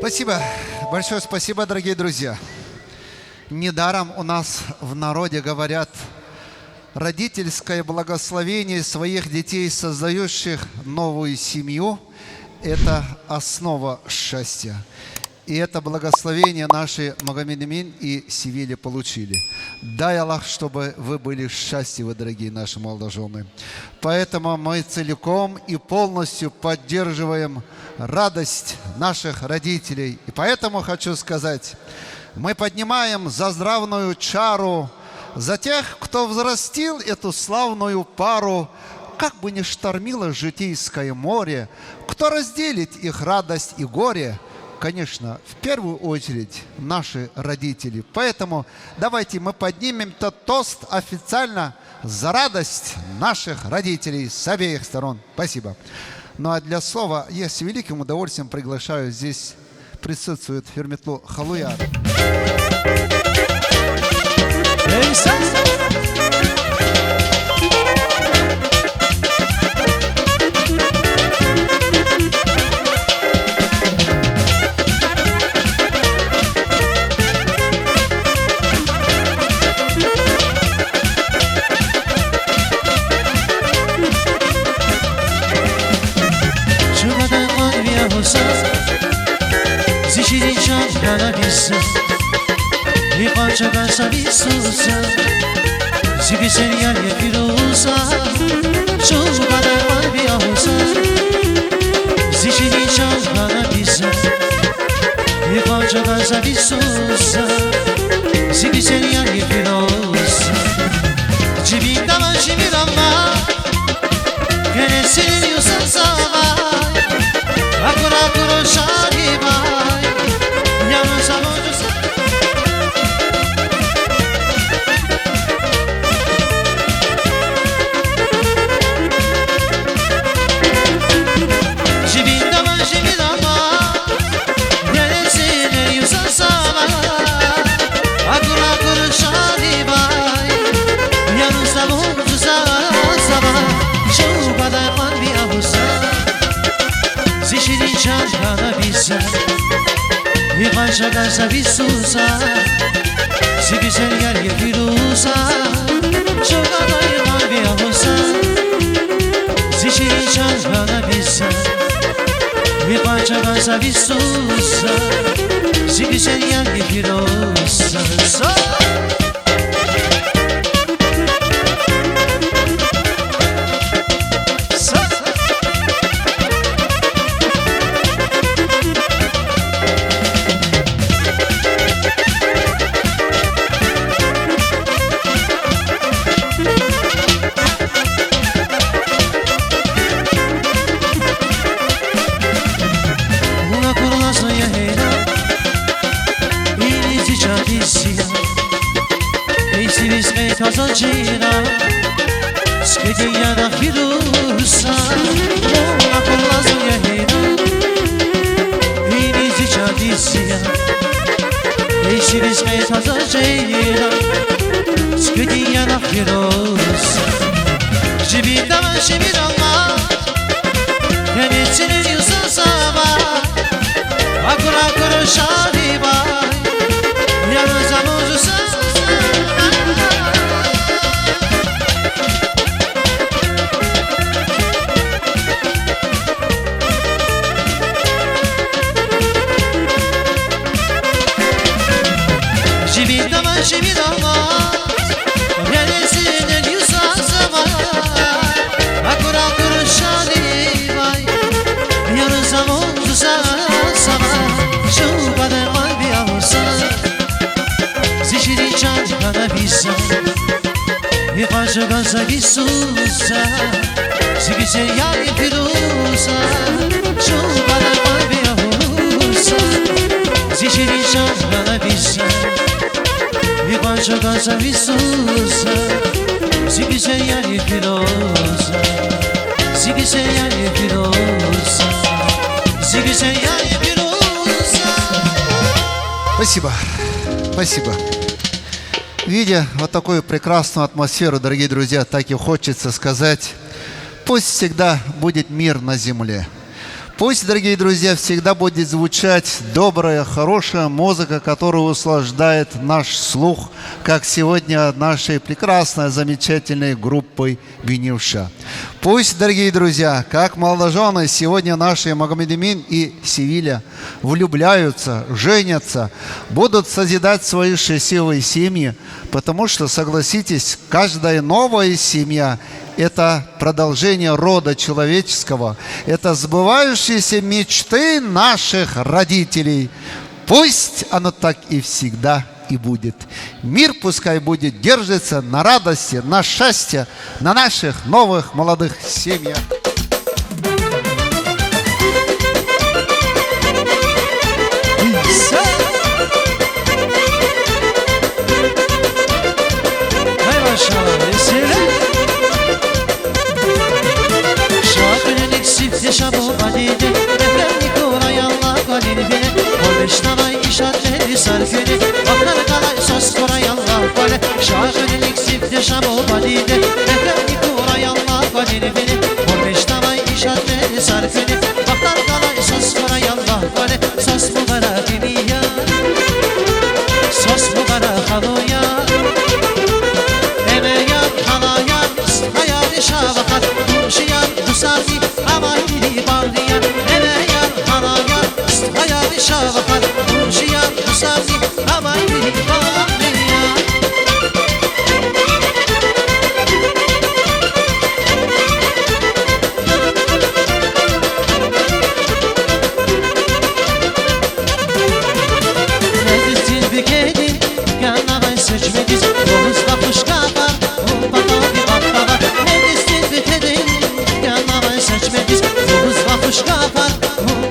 Спасибо. Большое спасибо, дорогие друзья. Недаром у нас в народе говорят: родительское благословение своих детей, создающих новую семью, это основа счастья. И это благословение наши Магомед Эмин и Севили получили. Дай Аллах, чтобы вы были счастливы, дорогие наши молодожены. Поэтому мы целиком и полностью поддерживаем радость наших родителей. И поэтому хочу сказать, мы поднимаем заздравную чару за тех, кто взрастил эту славную пару, как бы ни штормило житейское море, кто разделит их радость и горе. Конечно, в первую очередь наши родители. Поэтому давайте мы поднимем этот тост официально за радость наших родителей с обеих сторон. Спасибо. Ну а для слова я с великим удовольствием приглашаю, здесь присутствует Херметлу Халуяр. И пачка сависуса, зигисеня не фируса, шубада мальбиауса, зигисеня канабиса. И пачка сависуса, зигисеня не фируса. Чивитама чивитама, кенесенью сансава, акура акура шарива, яма самоджуса. И пачка сависуса, зигисеня не фируса, шубада мальбиауса, зигисеня канабиса. И пачка сависуса, зигисеня не фируса. Casacina, schiedina da fiducia, una con la sognina, inizicia di sia, e si rispetta casacina, schiedina da fiducia, ci vitama, che ne ce ne io sasava, ancora shariba, ya no siamo giusti. И пачка сависуса, зигисеня не фируса, шубада мальбиауса, зигисеня канабиса. И пачка сависуса, зигисеня не фируса, зигисеня не фируса, зигисеня не фируса. Спасибо. Спасибо. Видя вот такую прекрасную атмосферу, дорогие друзья, так и хочется сказать: пусть всегда будет мир на земле. Пусть, дорогие друзья, всегда будет звучать добрая, хорошая музыка, которая услаждает наш слух, как сегодня нашей прекрасной, замечательной группой «Бенюша». Пусть, дорогие друзья, как молодожены сегодня наши Магомед Эмин и Севиля влюбляются, женятся, будут созидать свои счастливые семьи, потому что, согласитесь, каждая новая семья – это продолжение рода человеческого, это сбывающиеся мечты наших родителей. Пусть оно так и всегда и будет. Мир пускай будет держится на радости, на счастье, на наших новых молодых семьях. Şabu badide, efendi kolay Allah kalini bile. Olmuş navay işaretleri sarfini, bakar kalay sos kolay Allah kale. Şahınelik sifte şabu badide, efendi kolay Allah kalini bile. Olmuş navay işaretleri sarfini, bakar kalay sos kolay Allah kale. Sos mübarek ya, sos mübarek haluya. Emeyan halayan, hayali şabakat, şiyan dusarni. Bağlayan, emeyan, hanayan, hayali şavakat, şiyan, musavni, hamayli bağlayan. Neredesin bir kedin, yanına seçmediz, domuz bakış kapar, umpata bir baklava. Neredesin bir kedin, yanına seçmediz, kuş kapar,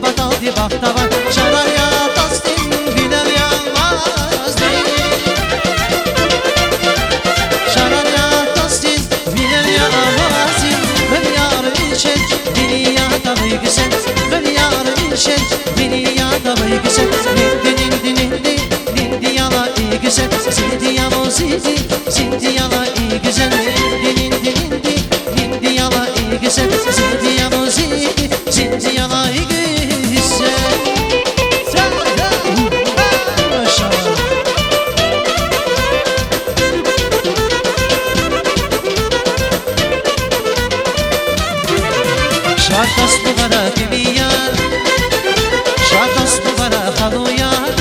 batal di baktava. Şarar ya tasdin, biler yanmaz değil. Şarar ya tasdin, biler yanmaz değil. Gül yarı ilçek, beni yağda güzel. Gül yarı ilçek, beni yağda güzel. Nindi nindi, nindi yala iyi güzel. Sindi yala zindi, sindi yala iyi güzel. Nindi nindi nindi, nindi yala iyi güzel. Sindi yala zindi. Sindi yana güzel. Şarkas mübarek emiyar, şarkas mübarek haluyar.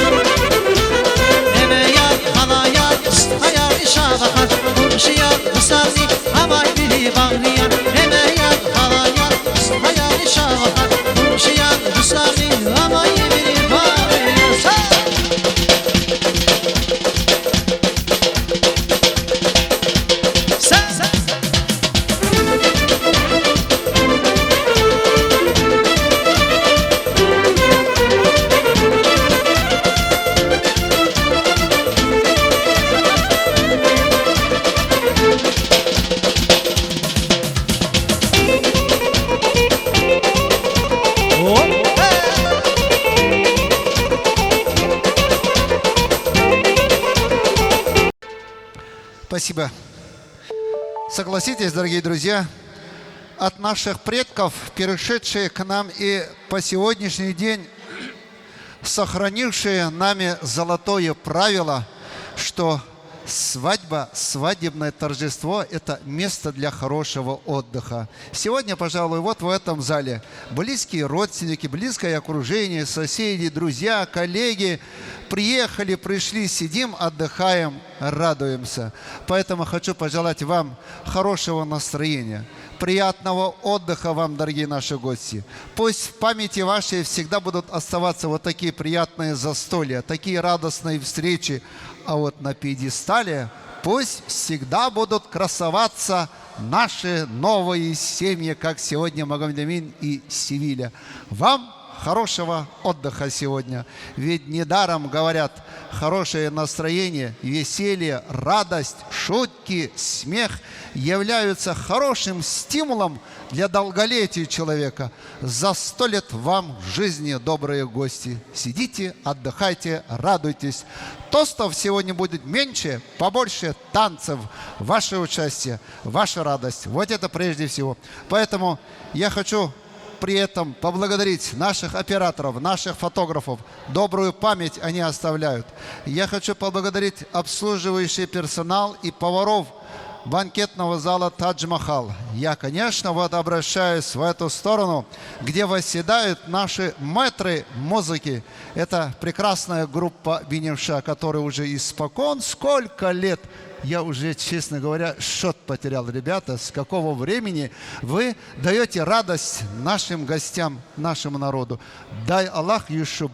Emeyar, halayar, hayal şabakar. Burşiyar, musarni, havay biri bağlayan. Emeyar, halayar, hayal şabakar. Burşiyar, musarni, havay biri bağlayan. Спасибо. Согласитесь, дорогие друзья, от наших предков, перешедшие к нам и по сегодняшний день сохранившие нами золотое правило, что свадьба, свадебное торжество – это место для хорошего отдыха. Сегодня, пожалуй, вот в этом зале близкие родственники, близкое окружение, соседи, друзья, коллеги приехали, пришли, сидим, отдыхаем, радуемся. Поэтому хочу пожелать вам хорошего настроения, приятного отдыха вам, дорогие наши гости. Пусть в памяти вашей всегда будут оставаться вот такие приятные застолья, такие радостные встречи. А вот на пьедестале пусть всегда будут красоваться наши новые семьи, как сегодня Магомед Эмин и Севиля. Вам хорошего отдыха сегодня. Ведь недаром говорят, хорошее настроение, веселье, радость, шутки, смех являются хорошим стимулом для долголетия человека. За 100 лет вам в жизни, добрые гости. Сидите, отдыхайте, радуйтесь. Тостов сегодня будет меньше, побольше танцев, ваше участие, ваша радость. Вот это прежде всего. Поэтому я хочу при этом поблагодарить наших операторов, наших фотографов. Добрую память они оставляют. Я хочу поблагодарить обслуживающий персонал и поваров банкетного зала «Тадж-Махал». Я, конечно, вот обращаюсь в эту сторону, где восседают наши мэтры музыки. Это прекрасная группа Биневша, которая уже испокон сколько лет. Я уже, честно говоря, счет потерял, ребята, с какого времени вы даете радость нашим гостям, нашему народу. Дай Аллах еще